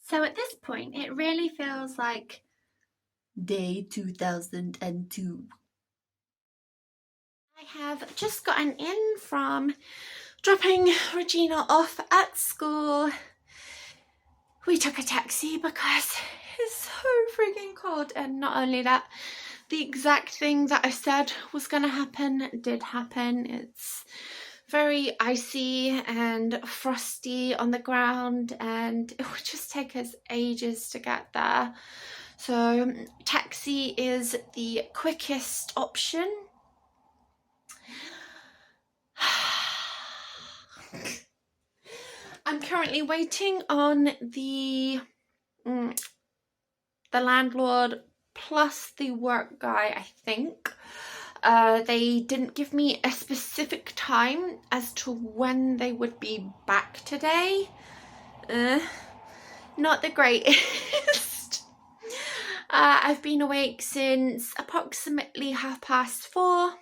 So at this point, it really feels like day 2002. I have just gotten in from dropping Regina off at school. We took a taxi because it's so freaking cold, and not only that, the exact thing that I said was going to happen did happen. It's very icy and frosty on the ground, and it would just take us ages to get there. So taxi is the quickest option. I'm currently waiting on the landlord plus the work guy, I think. They didn't give me a specific time as to when they would be back today. Not the greatest. I've been awake since approximately 4:30. I've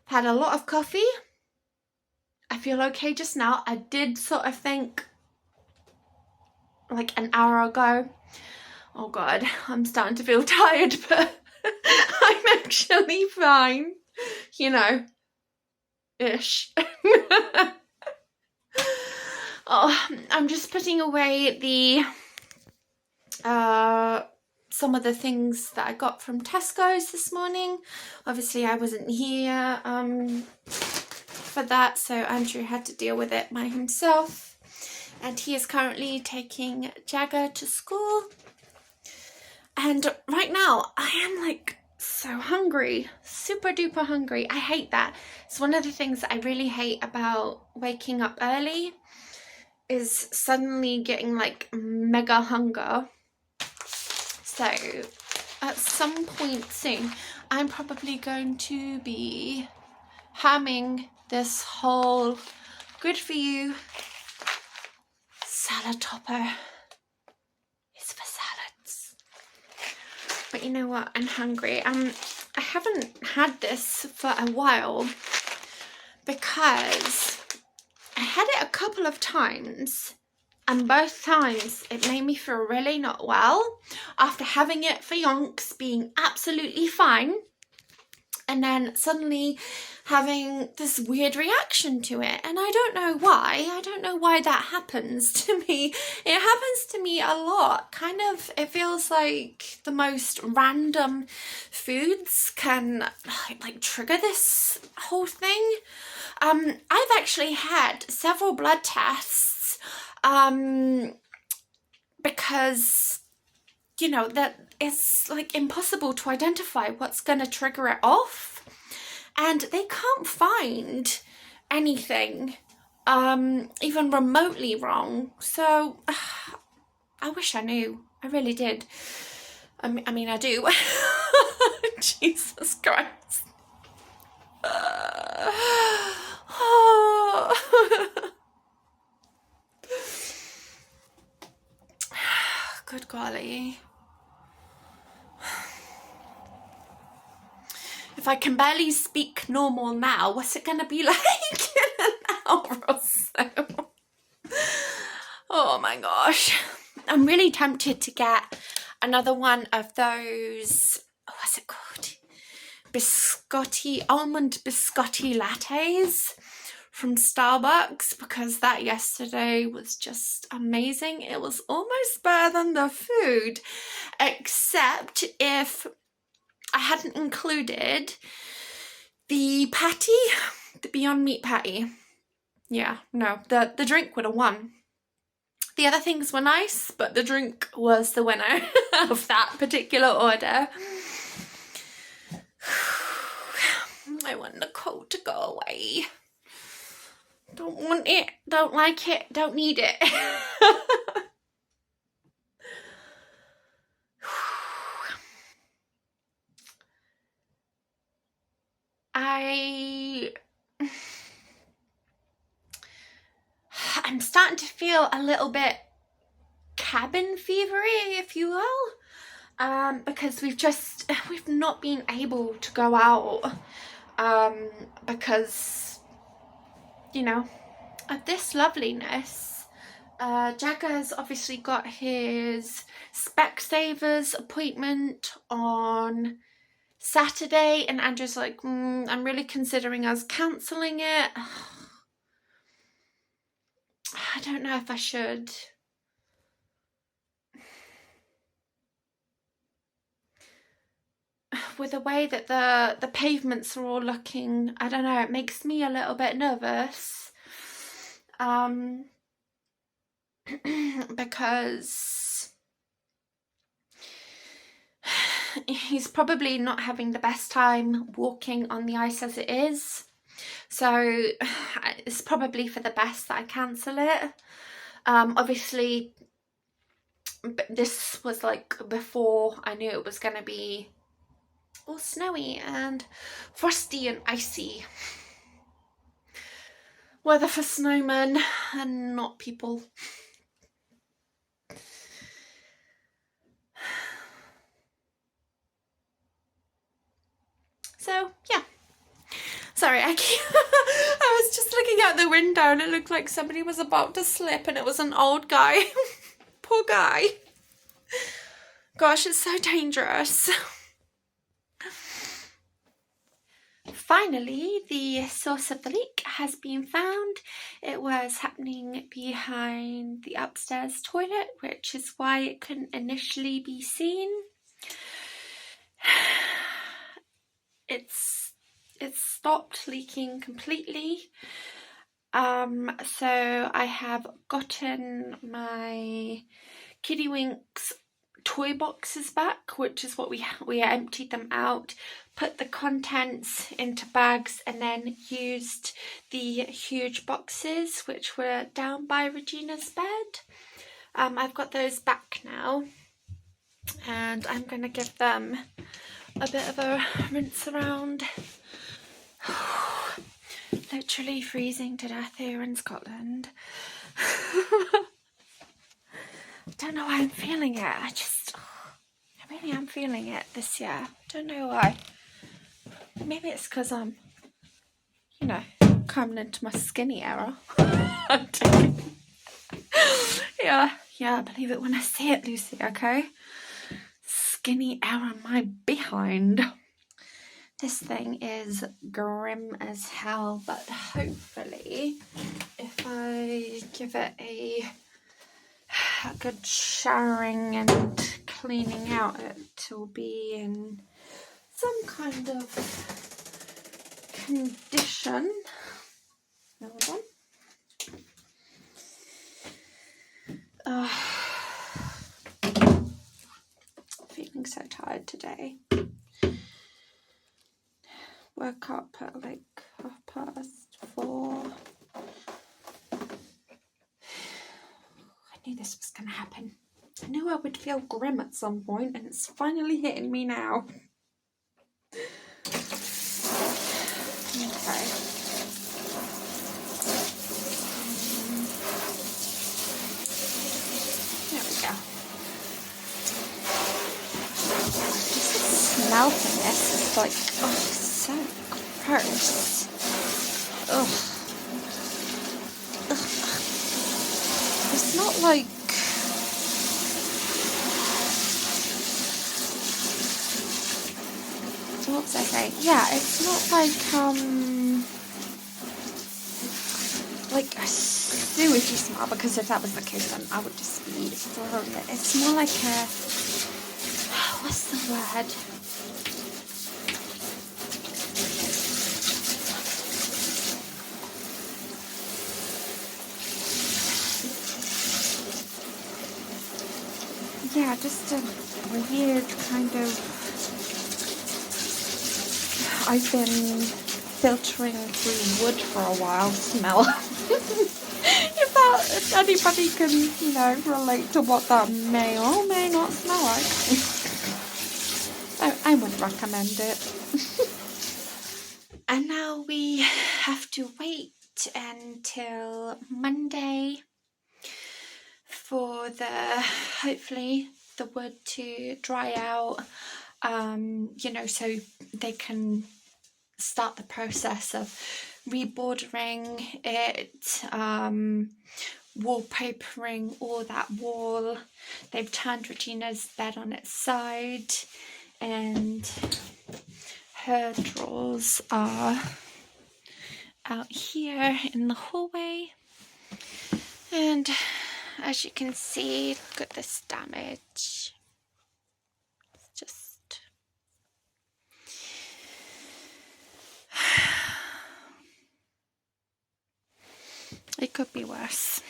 had a lot of coffee. I feel okay just now. I did sort of think like an hour ago, oh god, I'm starting to feel tired, but I'm actually fine, you know, ish. Oh, I'm just putting away the some of the things that I got from Tesco's this morning. Obviously I wasn't here for that, so Andrew had to deal with it by himself, and he is currently taking Jagger to school. And right now I am like so hungry, super duper hungry. I hate that. It's one of the things that I really hate about waking up early, is suddenly getting like mega hunger. So at some point soon, I'm probably going to be hamming this whole good for you salad topper. It's for salads. But you know what? I'm hungry. I haven't had this for a while because I had it a couple of times, and both times it made me feel really not well after having it for yonks, being absolutely fine, and then suddenly having this weird reaction to it. And I don't know why. I don't know why that happens to me. It happens to me a lot. Kind of, it feels like the most random foods can like trigger this whole thing. I've actually had several blood tests because, you know, that it's like impossible to identify what's going to trigger it off, and they can't find anything even remotely wrong. So I wish I knew. I really did. I mean I do. Jesus Christ. Good golly. If I can barely speak normal now, what's it gonna be like in an hour or so? Oh my gosh. I'm really tempted to get another one of those, what's it called? Almond biscotti lattes from Starbucks, because that yesterday was just amazing. It was almost better than the food, except if I hadn't included the patty, the Beyond Meat patty. Yeah, no, the drink would have won. The other things were nice, but the drink was the winner of that particular order. I want the cold to go away. Don't want it, don't like it, don't need it. I'm starting to feel a little bit cabin fevery, if you will, because we've not been able to go out because, you know, of this loveliness. Jagger's obviously got his Specsavers appointment on Saturday, and Andrew's like, I'm really considering us cancelling it. I don't know if I should. With the way that the pavements are all looking, I don't know, it makes me a little bit nervous. Because he's probably not having the best time walking on the ice as it is. So it's probably for the best that I cancel it. Obviously, this was like before I knew it was going to be all snowy and frosty and icy. Weather for snowmen and not people. So yeah, sorry, I was just looking out the window and it looked like somebody was about to slip, and it was an old guy. Poor guy. Gosh, it's so dangerous. Finally, the source of the leak has been found. It was happening behind the upstairs toilet, which is why it couldn't initially be seen. It's stopped leaking completely. So I have gotten my Kiddywinks toy boxes back, which is what we emptied them out, put the contents into bags, and then used the huge boxes which were down by Regina's bed. I've got those back now, and I'm going to give them a bit of a rinse around. Literally freezing to death here in Scotland. I don't know why I'm feeling it. I really am feeling it this year. Don't know why. Maybe it's because I'm, coming into my skinny era. Yeah, believe it when I say it, Lucy, okay? Skinny era my behind. This thing is grim as hell, but hopefully if I give it a good showering and cleaning out, it will be in some kind of condition. Hold on. Feeling so tired today. Woke up at like 4:30. I knew this was going to happen. I knew I would feel grim at some point, and it's finally hitting me now. Okay. There we go. Just the smell from this is like, so gross. Ugh. It's not like what was I saying? Yeah, it's not like a sewage smell, because if that was the case then I would just be throwing it. It's more like a, what's the word? Yeah, just a weird kind of, I've been filtering through wood for a while smell. If anybody can, relate to what that may or may not smell like. I wouldn't recommend it. And now we have to wait until Monday for hopefully the wood to dry out, so they can start the process of rebordering it, wallpapering all that wall. They've turned Regina's bed on its side, and her drawers are out here in the hallway. And as you can see, look at this damage. It's just... it could be worse.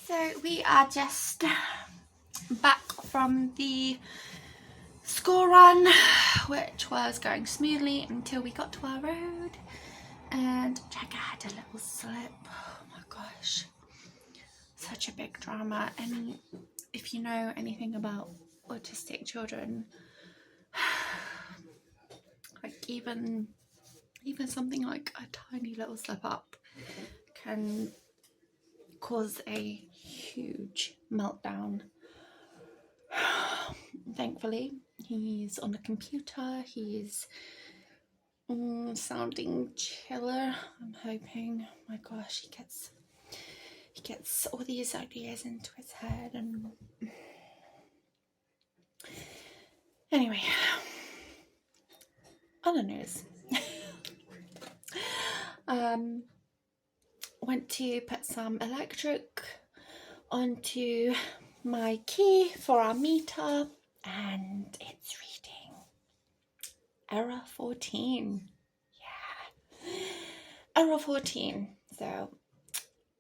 So we are just back from the school run, which was going smoothly until we got to our road, and Jagger had a little slip. Oh my gosh, such a big drama. And if you know anything about autistic children, like even something like a tiny little slip up can cause a huge meltdown. Thankfully, he's on the computer, he's sounding chiller. I'm hoping, oh my gosh, he gets all these ideas into his head. And anyway, other news. Went to put some electric onto my key for our meter, and it's reading error 14. Yeah, error 14. So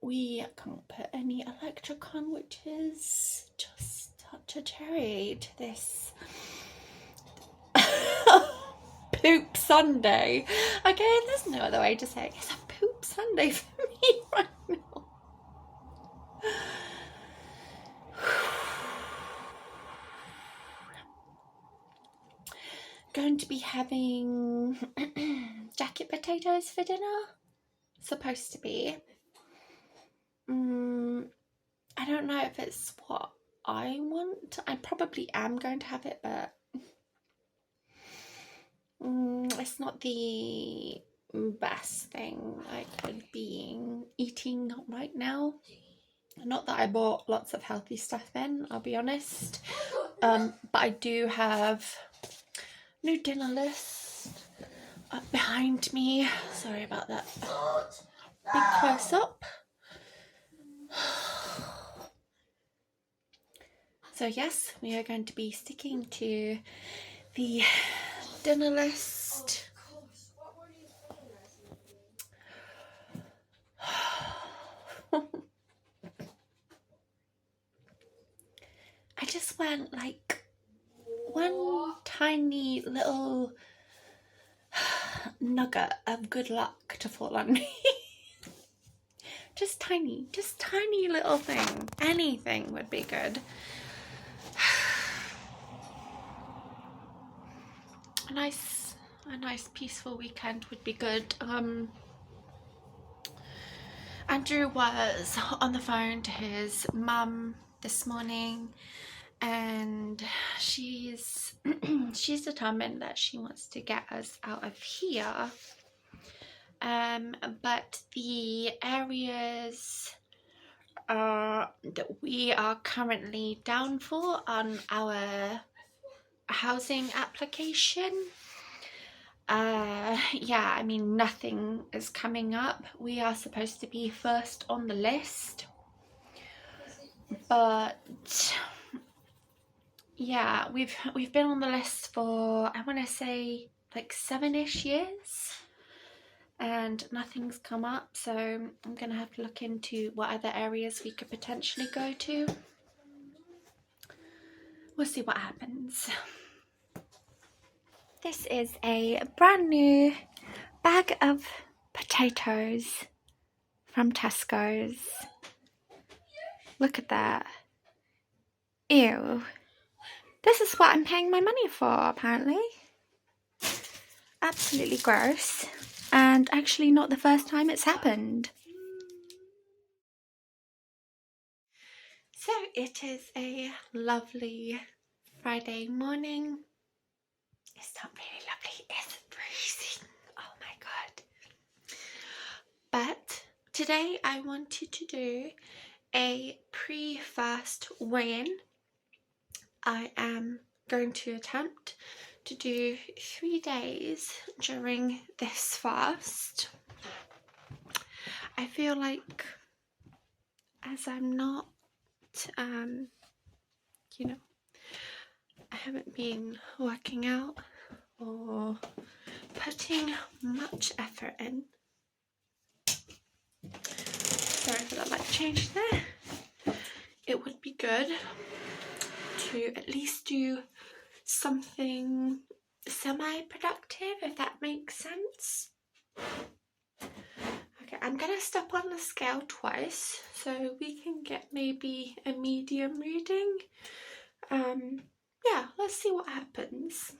we can't put any electric on, which is just such a cherry to this poop Sunday. Okay, there's no other way to say it. It's a poop Sunday for me right now. Going to be having jacket potatoes for dinner. Supposed to be. I don't know if it's what I want. I probably am going to have it, but it's not the best thing I could be eating right now. Not that I bought lots of healthy stuff in, I'll be honest. But I do have new dinner list up behind me. Sorry about that. Big close up. So yes, we are going to be sticking to the dinner list. I just want like one tiny little nugget of good luck to fall on me. just tiny little thing. Anything would be good. A nice peaceful weekend would be good. Andrew was on the phone to his mum this morning, and she's determined that she wants to get us out of here. But the areas that we are currently down for on our housing application, yeah, I mean, nothing is coming up. We are supposed to be first on the list, but yeah, we've been on the list for, I want to say, like 7-ish years, and nothing's come up. So I'm gonna have to look into what other areas we could potentially go to. We'll see what happens. This is a brand new bag of potatoes from Tesco's. Look at that. Ew. This is what I'm paying my money for, apparently. Absolutely gross. And actually not the first time it's happened. So it is a lovely Friday morning. It's not really lovely, it's freezing. Oh my god. But Today I wanted to do a pre-fast weigh-in. I am going to attempt to do 3 days during this fast. I feel like as I'm not, you know, I haven't been working out or putting much effort in. Sorry for that light change there. It would be good to at least do something semi-productive, if that makes sense. Okay, I'm gonna step on the scale twice so we can get maybe a medium reading. Yeah, let's see what happens.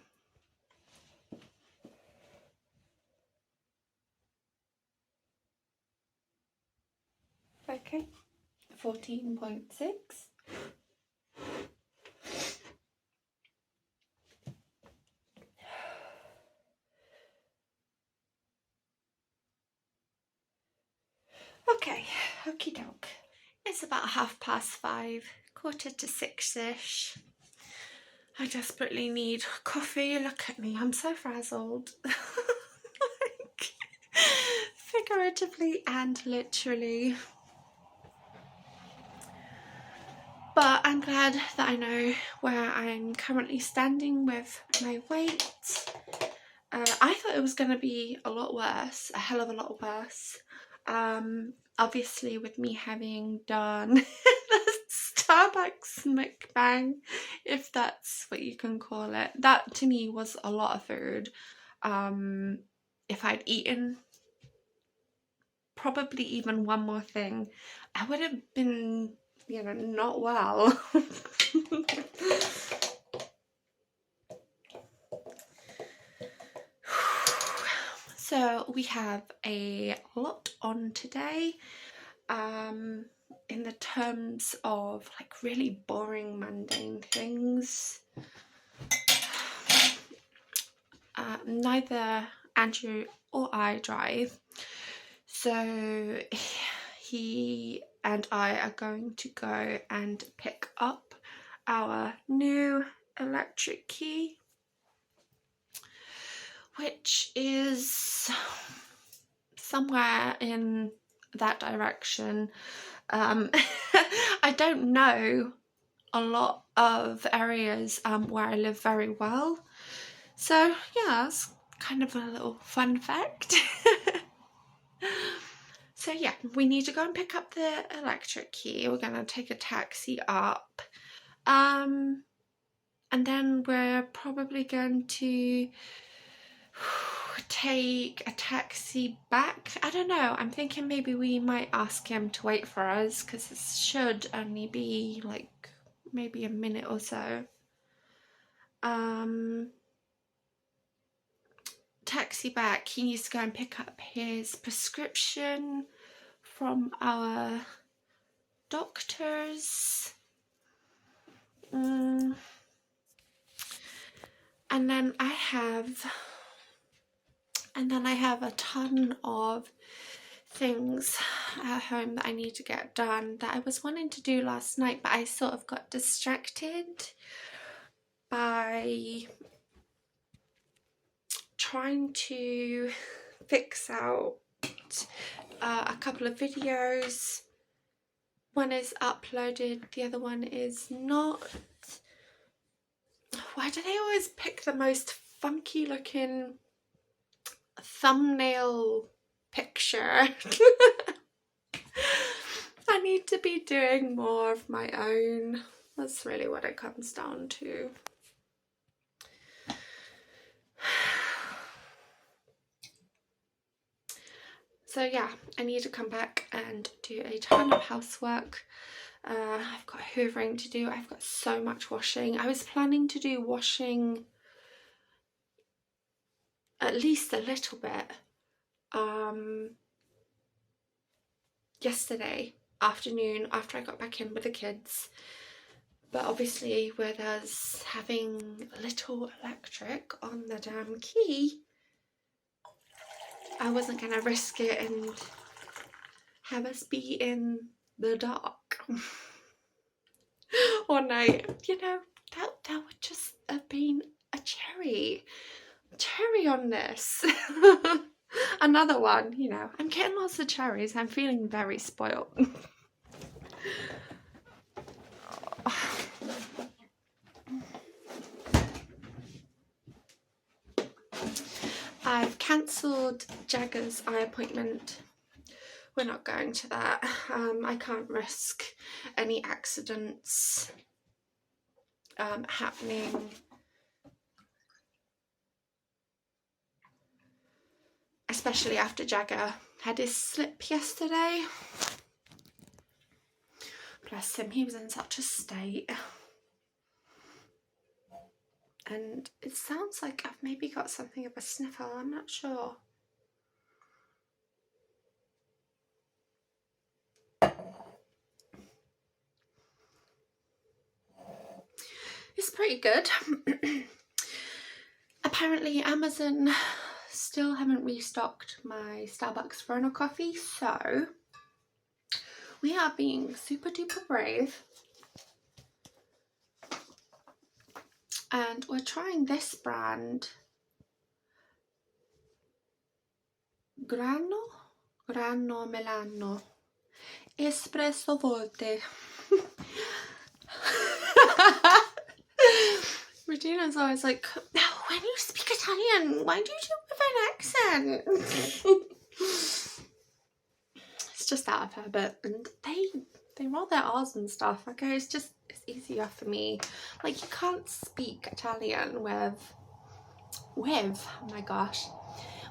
Okay, 14.6. Okay, okie doke. It's about 5:30, 5:45-ish. I desperately need coffee. Look at me, I'm so frazzled. Like, figuratively and literally. But I'm glad that I know where I'm currently standing with my weight. I thought it was going to be a lot worse, a hell of a lot worse. Obviously with me having done the Starbucks mukbang, if that's what you can call it, that to me was a lot of food. If I'd eaten probably even one more thing, I would have been, you know, not well. So we have a lot on today, in the terms of like really boring, mundane things. Neither Andrew or I drive, so he and I are going to go and pick up our new electric key, which is somewhere in that direction. I don't know a lot of areas where I live very well, so yeah, it's kind of a little fun fact. So yeah, we need to go and pick up the electric key. We're gonna take a taxi up, and then we're probably going to take a taxi back. I don't know, I'm thinking maybe we might ask him to wait for us because this should only be like maybe a minute or so. Taxi back, he needs to go and pick up his prescription from our doctors. And then I have a ton of things at home that I need to get done that I was wanting to do last night, but I sort of got distracted by trying to fix out a couple of videos. One is uploaded, the other one is not. Why do they always pick the most funky looking thumbnail picture? I need to be doing more of my own. That's really what it comes down to. So yeah, I need to come back and do a ton of housework. I've got hoovering to do. I've got so much washing. I was planning to do washing at least a little bit yesterday afternoon after I got back in with the kids, but obviously with us having little electric on the damn key, I wasn't gonna risk it and have us be in the dark all night. You know, that would just have been a cherry on this. Another one, you know. I'm getting lots of cherries. I'm feeling very spoiled. I've cancelled Jagger's eye appointment. We're not going to that. I can't risk any accidents happening. Especially after Jagger had his slip yesterday. Bless him, he was in such a state. And it sounds like I've maybe got something of a sniffle, I'm not sure. It's pretty good. Apparently Amazon still haven't restocked my Starbucks Verona coffee, so we are being super duper brave and we're trying this brand, Grano Milano Espresso Volte. Regina's always like, no, when you speak Italian, why do you do it with an accent? It's just out of habit, and they roll their R's and stuff. Okay, it's easier for me. Like, you can't speak Italian with oh my gosh,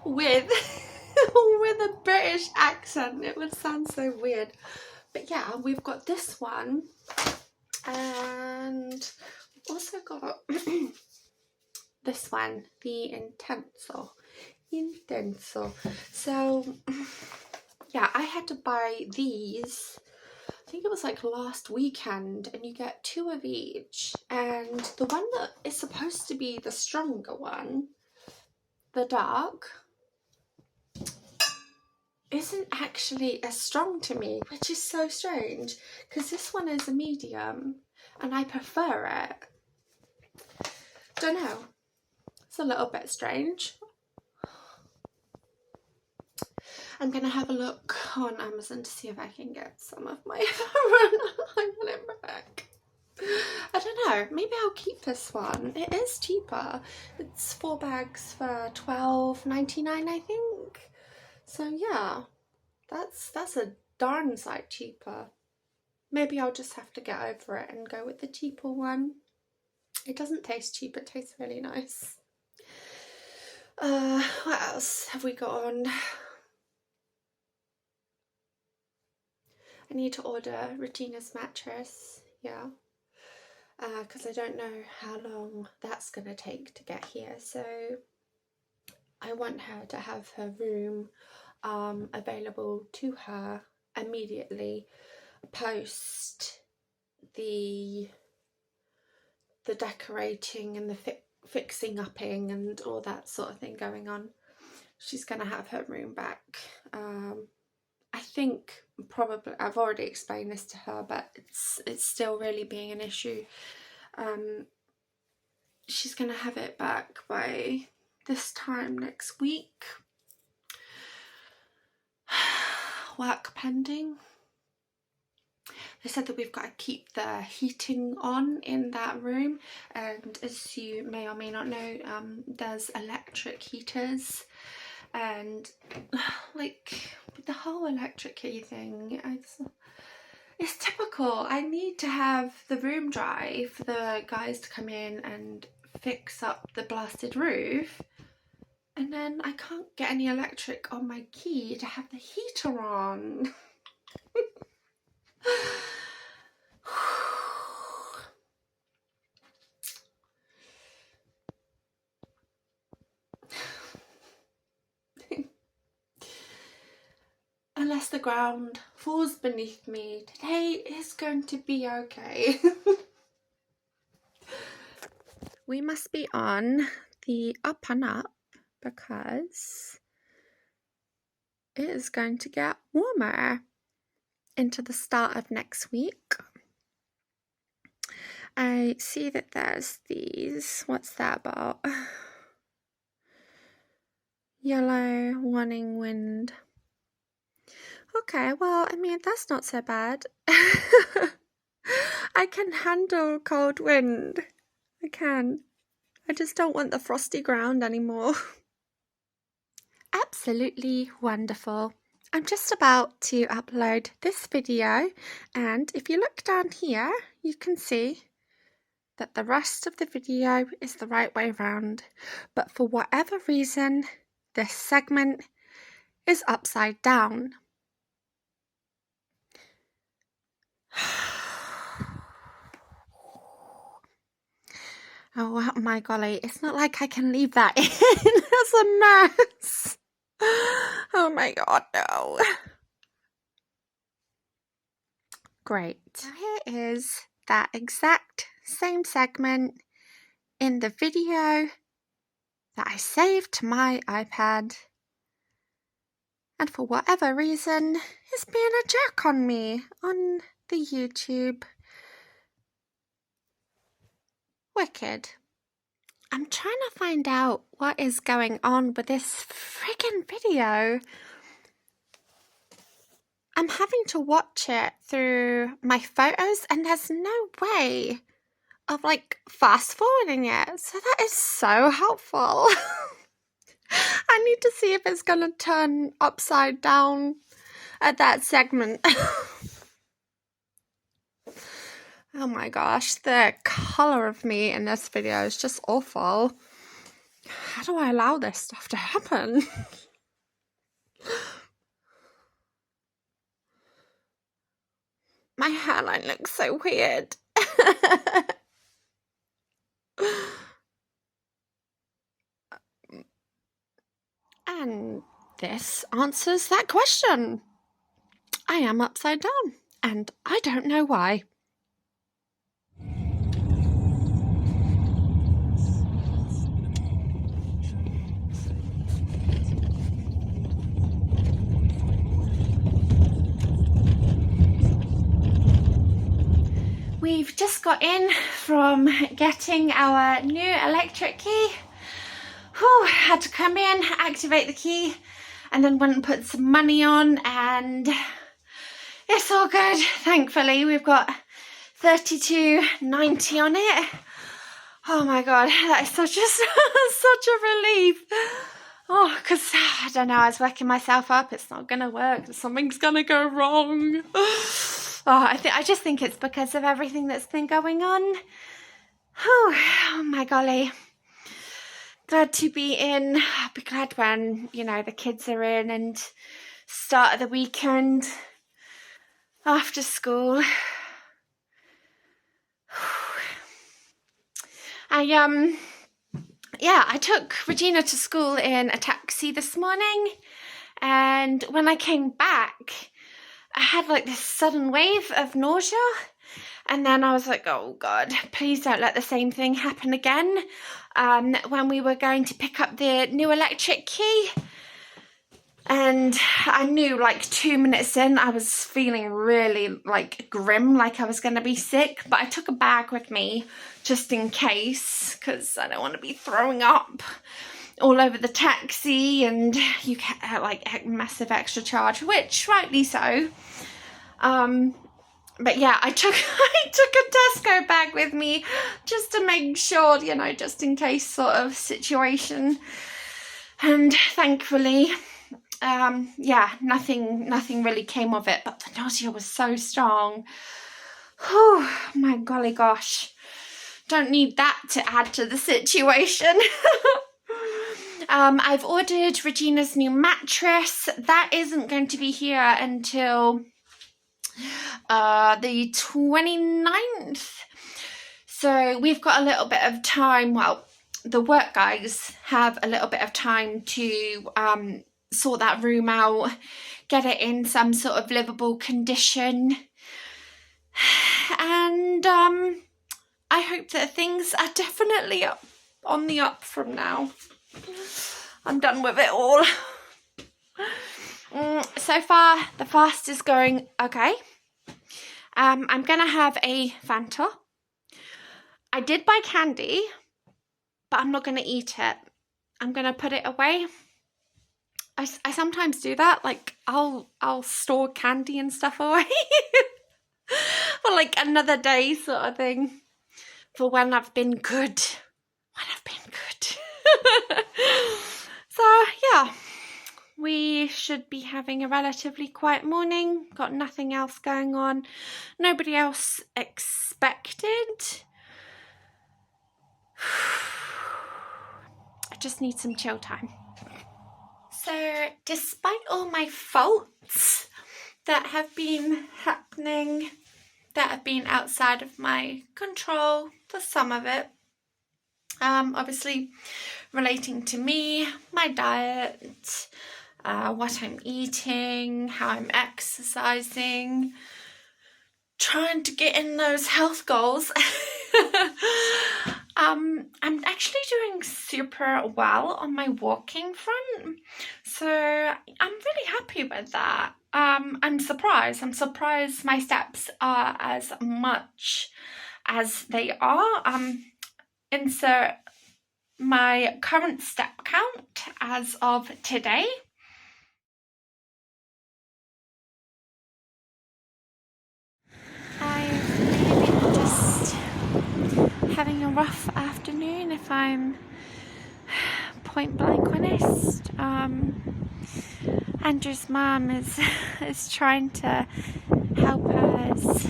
with a British accent. It would sound so weird. But yeah, we've got this one, and we've also got this one, the Intenso. So yeah, I had to buy these, I think it was like last weekend, and you get 2 of each, and the one that is supposed to be the stronger one, the dark, isn't actually as strong to me, which is so strange because this one is a medium and I prefer it. Don't know, it's a little bit strange. I'm gonna have a look on Amazon to see if I can get some of my I want it back. I don't know, maybe I'll keep this one. It is cheaper. It's 4 bags for $12.99, I think. So yeah, that's a darn sight cheaper. Maybe I'll just have to get over it and go with the cheaper one. It doesn't taste cheap, it tastes really nice. What else have we got on? I need to order Regina's mattress, yeah, because I don't know how long that's gonna take to get here. So I want her to have her room available to her immediately post the decorating and the fixing upping and all that sort of thing going on. She's gonna have her room back. I think probably I've already explained this to her, but it's still really being an issue. She's gonna have it back by this time next week. Work pending. They said that we've got to keep the heating on in that room, and as you may or may not know, there's electric heaters, and like with the whole electric key thing, it's typical. I need to have the room dry for the guys to come in and fix up the blasted roof, and then I can't get any electric on my key to have the heater on. Unless the ground falls beneath me, today is going to be okay. We must be on the up and up because it is going to get warmer. into the start of next week. I see that there's these, what's that about? Yellow, warning, wind. Okay, well, I mean, that's not so bad. I can handle cold wind. I can. I just don't want the frosty ground anymore. Absolutely wonderful. I'm just about to upload this video, and if you look down here, you can see that the rest of the video is the right way around, but for whatever reason, this segment is upside down. Oh my golly, it's not like I can leave that in. It's a mess. Oh my god, no. Great. So here is that exact same segment in the video that I saved to my iPad. And for whatever reason, it's being a jerk on me on the YouTube. Wicked. I'm trying to find out what is going on with this friggin' video. I'm having to watch it through my photos and there's no way of fast forwarding it. So that is so helpful. I need to see if it's going to turn upside down at that segment. Oh my gosh, the colour of me in this video is just awful. How do I allow this stuff to happen? My hairline looks so weird. And this answers that question. I am upside down, and I don't know why. We've just got in from getting our new electric key. Whew, had to come in, activate the key, and then went and put some money on, and it's all good. Thankfully, we've got $32.90 on it. Oh my god, that is such a such a relief. Oh, because I don't know, I was working myself up. It's not gonna work. Something's gonna go wrong. Oh, I just think it's because of everything that's been going on. Oh my golly. Glad to be in. I'll be glad when, the kids are in and start of the weekend after school. I took Regina to school in a taxi this morning, and when I came back, I had this sudden wave of nausea, and then I was like, oh god, please don't let the same thing happen again. When we were going to pick up the new electric key, and I knew 2 minutes in I was feeling really grim, like I was going to be sick, but I took a bag with me just in case, because I don't want to be throwing up all over the taxi, and you get a massive extra charge, which rightly so. But yeah, I took a Tesco bag with me just to make sure, just in case sort of situation. And thankfully, nothing really came of it, but the nausea was so strong. Oh my golly gosh. Don't need that to add to the situation. I've ordered Regina's new mattress. That isn't going to be here until the 29th. So we've got a little bit of time. Well, the work guys have a little bit of time to sort that room out, get it in some sort of livable condition. And I hope that things are definitely on the up from now. I'm done with it all. So far, the fast is going okay. I'm gonna have a Fanta. I did buy candy, but I'm not gonna eat it. I'm gonna put it away. I sometimes do that, like I'll store candy and stuff away for like another day sort of thing, for when I've been good. So yeah, we should be having a relatively quiet morning. Got nothing else going on, nobody else expected. I just need some chill time. So despite all my faults that have been happening, that have been outside of my control for some of it, obviously relating to me, my diet, what I'm eating, how I'm exercising, trying to get in those health goals. I'm actually doing super well on my walking front, so I'm really happy with that. I'm surprised my steps are as much as they are. Insert my current step count as of today. I've really been just having a rough afternoon, if I'm point blank honest. Andrew's mum is trying to help us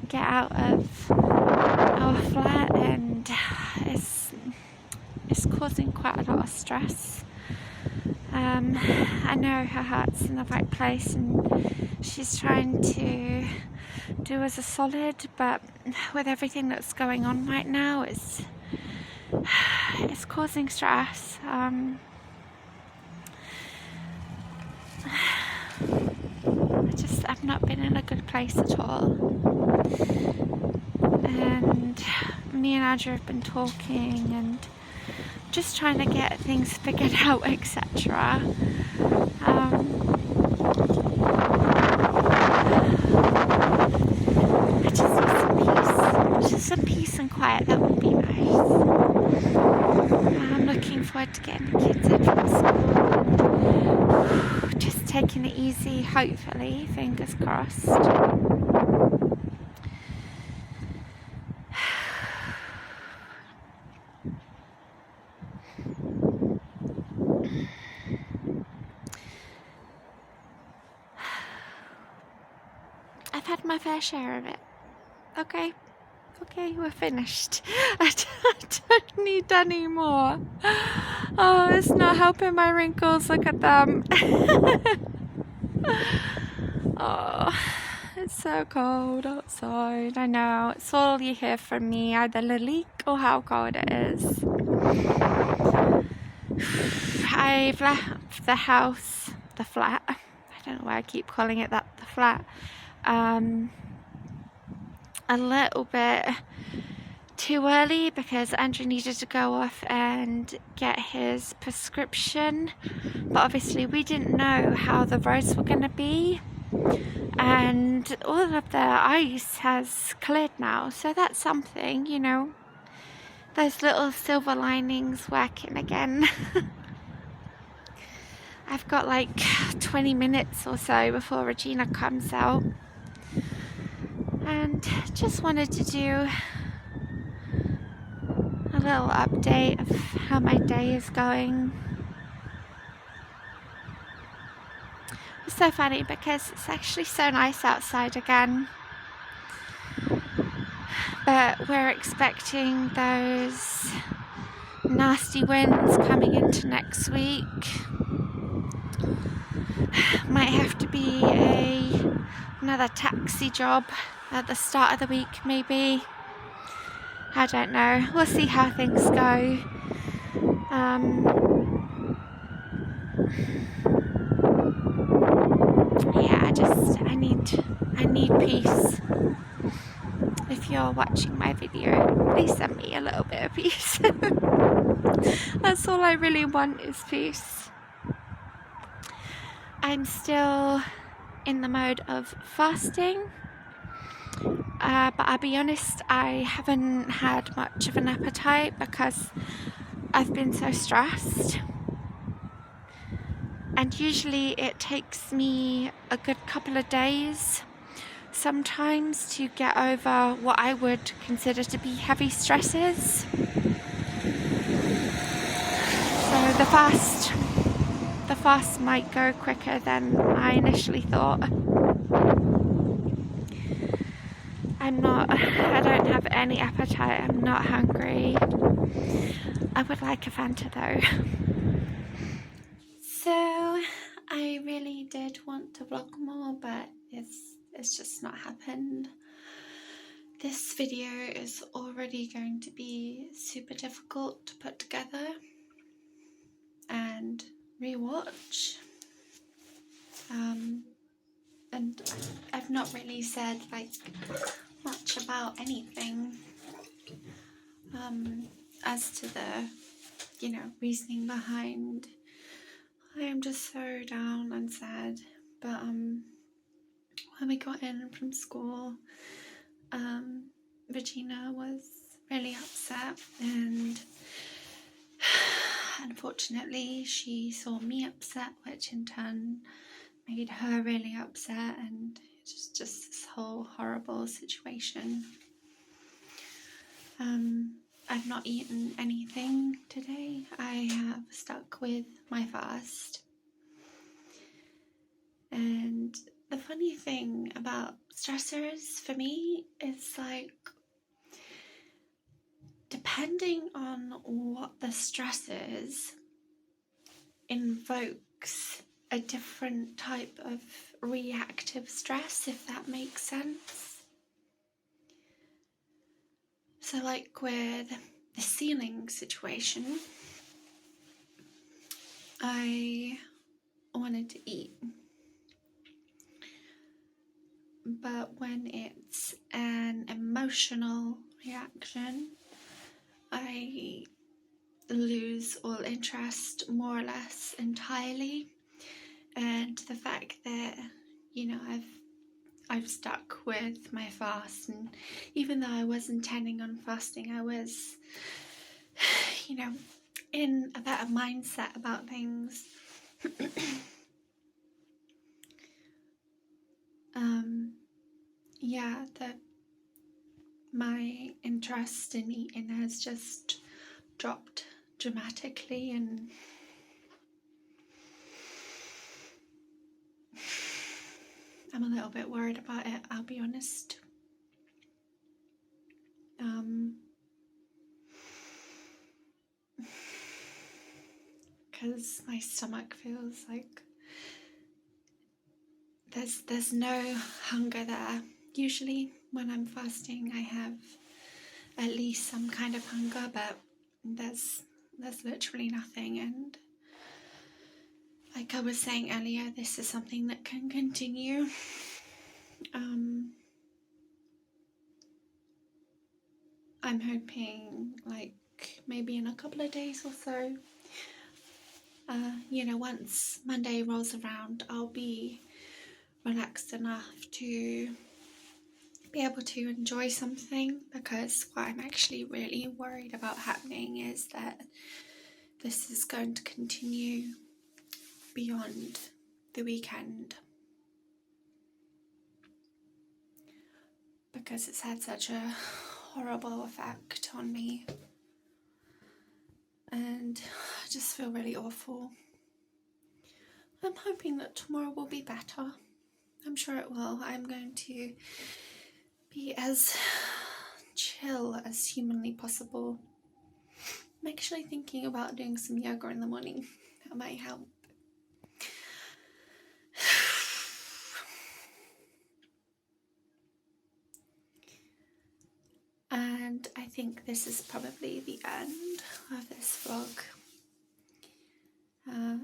get out of our flat, and it's causing quite a lot of stress. I know her heart's in the right place and she's trying to do us a solid, but with everything that's going on right now, it's causing stress. I've not been in a good place at all, and me and Andrew have been talking and just trying to get things figured out, etc. I just need some peace. Just some peace and quiet, that would be nice. I'm looking forward to getting the kids in from school. Just taking it easy, hopefully, fingers crossed. I've had my fair share of it. Okay, we're finished. I don't need any more. Oh, it's not helping my wrinkles. Look at them. Oh, it's so cold outside. I know. It's all you hear from me, either the leak or how cold it is. I've left the house, the flat. I don't know why I keep calling it that, the flat. A little bit too early because Andrew needed to go off and get his prescription, but obviously we didn't know how the roads were going to be, and all of the ice has cleared now, so that's something, you know, those little silver linings working again. I've got like 20 minutes or so before Regina comes out, and just wanted to do a little update of how my day is going. It's so funny because it's actually so nice outside again, but we're expecting those nasty winds coming into next week. Might have to be another taxi job at the start of the week, maybe. I don't know. We'll see how things go. Yeah, I need peace. If you're watching my video, please send me a little bit of peace. That's all I really want, is peace. I'm still in the mode of fasting. But I'll be honest, I haven't had much of an appetite because I've been so stressed. And usually it takes me a good couple of days sometimes to get over what I would consider to be heavy stresses. So the fast might go quicker than I initially thought. I don't have any appetite, I'm not hungry. I would like a Fanta though. So I really did want to vlog more, but it's just not happened. This video is already going to be super difficult to put together and rewatch. And I've not really said like much about anything as to the, reasoning behind. I am just so down and sad. But when we got in from school, Regina was really upset, and unfortunately she saw me upset, which in turn made her really upset, and it's just this whole horrible situation. I've not eaten anything today. I have stuck with my fast. And the funny thing about stressors for me is like, depending on what the stress is, invokes a different type of reactive stress, if that makes sense. So like with the ceiling situation, I wanted to eat. But when it's an emotional reaction, I lose all interest more or less entirely. And the fact that, I've stuck with my fast, and even though I was intending on fasting, I was, in a better mindset about things. That my interest in eating has just dropped dramatically, and I'm a little bit worried about it, I'll be honest. Because my stomach feels like there's no hunger there. Usually when I'm fasting I have at least some kind of hunger, but there's literally nothing. And like I was saying earlier, this is something that can continue. I'm hoping like maybe in a couple of days or so, once Monday rolls around, I'll be relaxed enough to be able to enjoy something, because what I'm actually really worried about happening is that this is going to continue beyond the weekend, because it's had such a horrible effect on me, and I just feel really awful. I'm hoping that tomorrow will be better. I'm sure it will. I'm going to be as chill as humanly possible. I'm actually thinking about doing some yoga in the morning. That might help. And I think this is probably the end of this vlog.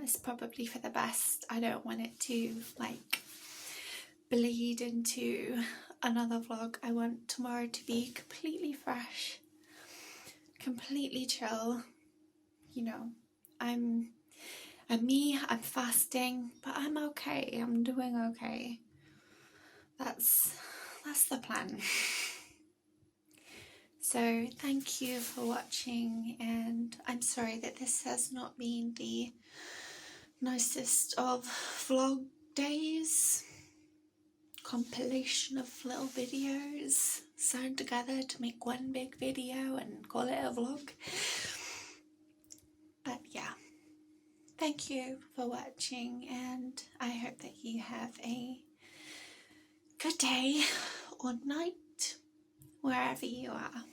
It's probably for the best. I don't want it to bleed into another vlog. I want tomorrow to be completely fresh, completely chill. I'm me, I'm fasting, but I'm okay. I'm doing okay. That's that's the plan. So thank you for watching, and I'm sorry that this has not been the nicest of vlog days. Compilation of little videos sewn together to make one big video and call it a vlog. But yeah, thank you for watching, and I hope that you have a good day or night wherever you are.